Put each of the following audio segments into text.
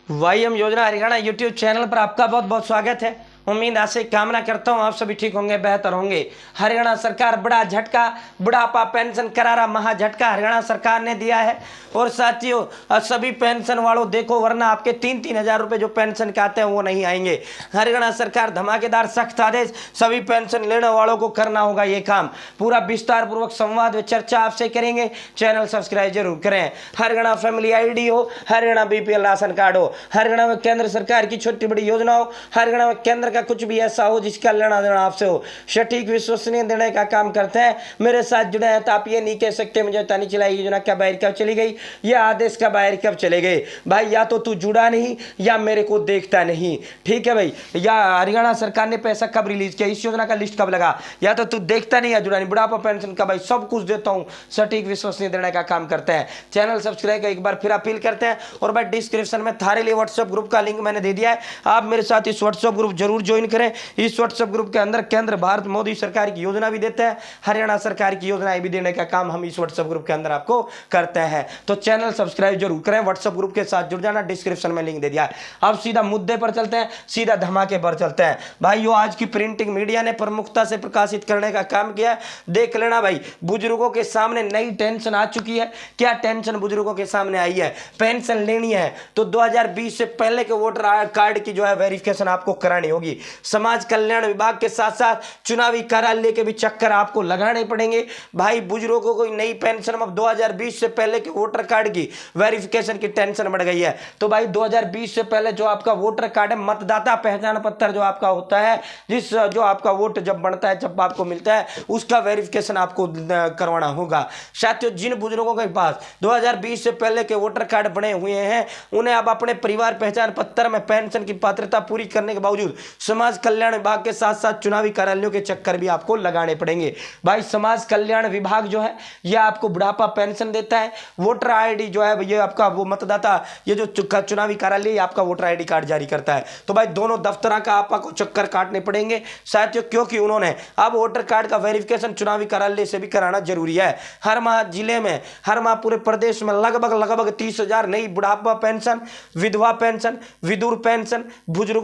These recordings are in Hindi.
वाईएम योजना हरियाणा यूट्यूब चैनल पर आपका बहुत बहुत स्वागत है। उम्मीद आशा कामना करता हूं आप सभी ठीक होंगे, बेहतर होंगे। हरियाणा सरकार बड़ा झटका, बुढ़ापा पेंशन करारा महा झटका हरियाणा सरकार ने दिया है। और साथियों सभी पेंशन वालों देखो, वरना आपके 3-3 हजार रुपए जो पेंशन के आते हैं वो नहीं आएंगे। हरियाणा सरकार धमाकेदार सख्त आदेश, सभी पेंशन लेने वालों को करना होगा ये काम। पूरा विस्तार पूर्वक संवाद व चर्चा आपसे करेंगे। चैनल सब्सक्राइब जरूर करें। हरियाणा फैमिली आईडी हो, हरियाणा बीपीएल राशन कार्ड हो, हरियाणा में केंद्र सरकार की छोटी बड़ी योजना हो, हरियाणा में केंद्र का कुछ भी ऐसा हो जिसका लेना देना आपसे हो, सटीक विश्वसनीय देने का काम करते हैं। मेरे साथ जुड़े हैं तो आप ये नहीं कह सकते मुझे पता नहीं चला योजना क्या बाहर कब चली गई, यह आदेश का बाहर कब चले गए। भाई या तो तू जुड़ा नहीं या मेरे को देखता नहीं, ठीक है भाई। या हरियाणा सरकार ने पैसा कब रिलीज किया, इस योजना का लिस्ट कब लगा, या तो तू देखता नहीं या जुड़ा नहीं। बुढ़ापा पेंशन का भाई सब कुछ देता हूं, सटीक विश्वसनीय देने का काम करते हैं। चैनल सब्सक्राइब का एक बार फिर अपील करते हैं। और भाई डिस्क्रिप्शन में थारे लिए व्हाट्सएप ग्रुप का लिंक मैंने दे दिया है, आप मेरे साथ इस व्हाट्सएप ग्रुप जरूर ज्वाइन करें। इस व्हाट्सएप ग्रुप के अंदर केंद्र भारत मोदी सरकार की योजना भी देते हैं, हरियाणा सरकार की योजनाएं भी देने का काम हम इस व्हाट्सएप ग्रुप के अंदर आपको करते हैं। तो चैनल सब्सक्राइब जरूर करें, व्हाट्सएप ग्रुप के साथ जुड़ जाना, डिस्क्रिप्शन में लिंक दे दिया है। अब सीधा मुद्दे पर चलते हैं, सीधा धमाके पर चलते हैं। भाइयों आज की प्रिंटिंग मीडिया ने प्रमुखता से प्रकाशित करने का काम किया है, देख लेना भाई। बुजुर्गों के सामने नई टेंशन आ चुकी है। क्या टेंशन बुजुर्गों के सामने आई है? पेंशन लेनी है तो 2020 से पहले के वोटर कार्ड की जो है वेरिफिकेशन आपको करानी होगी। समाज कल्याण विभाग के साथ साथ चुनावी कार्यालय के भी चक्कर आपको लगाने पड़ेंगे। भाई बुजुर्गों को नई पेंशन अब 2020 से पहले के वोटर कार्ड की वेरिफिकेशन की टेंशन बढ़ गई है। तो भाई 2020 से पहले जो आपका वोटर कार्ड है, मतदाता पहचान पत्र जो आपका होता है, जिस जो आपका वोट जब बनता है, जब आपको मिलता है, उसका वेरिफिकेशन आपको करवाना होगा। साथियों जिन बुजुर्गों के पास 2020 से पहले के वोटर कार्ड बने हुए हैं, उन्हें अब अपने परिवार पहचान पत्र में पेंशन की पात्रता पूरी करने के बावजूद समाज कल्याण विभाग के साथ साथ चुनावी कार्यालयों के चक्कर भी आपको लगाने पड़ेंगे। भाई समाज कल्याण विभाग जो है यह आपको बुढ़ापा पेंशन देता है। वोटर आईडी जो है ये आपका वो मतदाता, ये जो चुनावी कार्यालय आपका वोटर आईडी कार्ड जारी करता है। तो भाई दोनों दफ्तर का आपको चक्कर काटने पड़ेंगे साथियों, क्योंकि उन्होंने अब वोटर कार्ड का वेरिफिकेशन चुनावी कार्यालय से भी कराना जरूरी है। हर माह जिले में, हर माह पूरे प्रदेश में लगभग 30,000 नई बुढ़ापा पेंशन, विधवा पेंशन, विधुर पेंशन, बुजुर्ग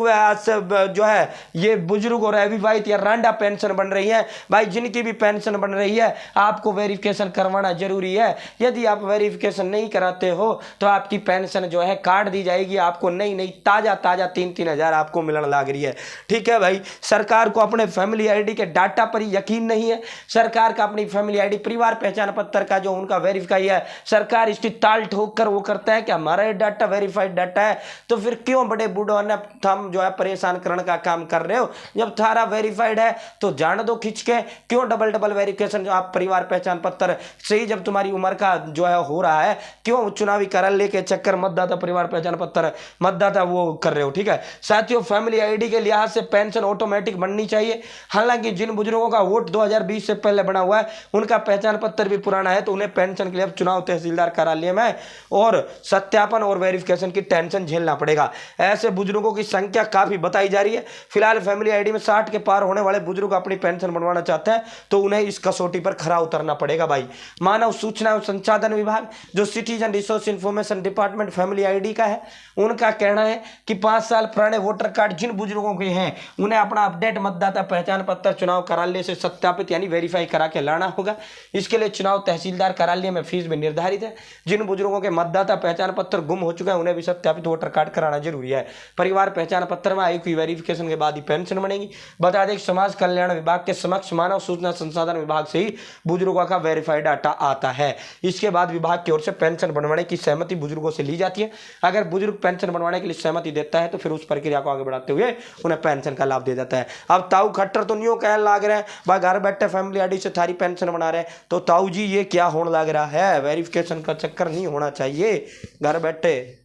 जो है ये बुजुर्ग और अविवाहित या रांडा पेंशन बन रही है। भाई जिनकी भी पेंशन बन रही है आपको वेरिफिकेशन करवाना जरूरी है। यदि आप वेरिफिकेशन नहीं कराते हो तो आपकी पेंशन जो है काट दी जाएगी, आपको नई ताजा 3-3 हजार आपको मिलने लग रही है। ठीक है भाई, सरकार को अपने फैमिली आईडी के डाटा पर यकीन नहीं है। सरकार का अपनी फैमिली आईडी परिवार पहचान पत्र का जो उनका वेरीफाई है, सरकार इसकी ताल ठोक कर वो करता है कि हमारा ये डाटा वेरीफाइड डाटा है। तो फिर क्यों बड़े बूढ़ों ने हम जो है परेशान करने का काम कर रहे हो? जब थारा वेरीफाइड है तो जान दो खिंच के, क्यों डबल वेरिफिकेशन जो आप परिवार पहचान पत्र से ही जब तुम्हारी उम्र का जो है हो रहा है, क्यों चुनावी कार्यालय के चक्कर मतदाता परिवार पहचान पत्र मतदाता वो कर रहे हो? ठीक है साथियों, फैमिली आईडी के लिहाज से पेंशन ऑटोमेटिक बननी चाहिए। हालांकि जिन बुजुर्गों का वोट 2020 से पहले बना हुआ है, उनका पहचान पत्र भी पुराना है, तो उन्हें पेंशन के लिए अब चुनाव तहसीलदार कार्यालय में और सत्यापन और वेरिफिकेशन की टेंशन झेलना पड़ेगा। ऐसे बुजुर्गों की संख्या काफी बताई जा रही है। फिलहाल फैमिली आईडी में 60 के पार होने वाले बुजुर्ग अपनी पेंशन बनवाना चाहते हैं तो उन्हें इस कसौटी पर खरा उतरना पड़ेगा। भाई मानव सूचना एवं संसाधन विभाग जो citizen resource information department family ID का है, उनका कहना है कि 5 साल पुराने वोटर कार्ड जिन बुजुर्गों के हैं उन्हें अपना अपडेट मतदाता पहचान पत्र चुनाव कार्यालय से सत्यापित यानी वेरीफाई करा के लाना होगा। इसके लिए चुनाव तहसीलदार कार्यालय में फीस भी निर्धारित है। जिन बुजुर्गों के मतदाता पहचान पत्र गुम हो चुका है उन्हें भी सत्यापित वोटर कार्ड कराना जरूरी है। परिवार पहचान पत्र में आई हुई वेरिफिकेशन के बाद ही पेंशन बनेगी। बता दें समाज कल्याण विभाग के समक्ष मानव सूचना संसाधन विभाग से ही बुजुर्गों का वेरीफाइड डाटा आता है। इसके बाद विभाग की ओर से पेंशन बनवाने की सहमति बुजुर्गों से ली जाती है। अगर बुजुर्ग पेंशन बनवाने के लिए सहमति देता है तो फिर उस प्रक्रिया को आगे बढ़ाते हुए उन्हें पेंशन का लाभ दे जाता है। अब ताऊ खट्टर तो न्यू कहने लग रहे हैं भाई घर बैठे फैमिली आईडी से थारी पेंशन बना रहे हैं, तो ताऊ जी ये क्या होने लग रहा है? वेरिफिकेशन का चक्कर नहीं होना चाहिए घर बैठे।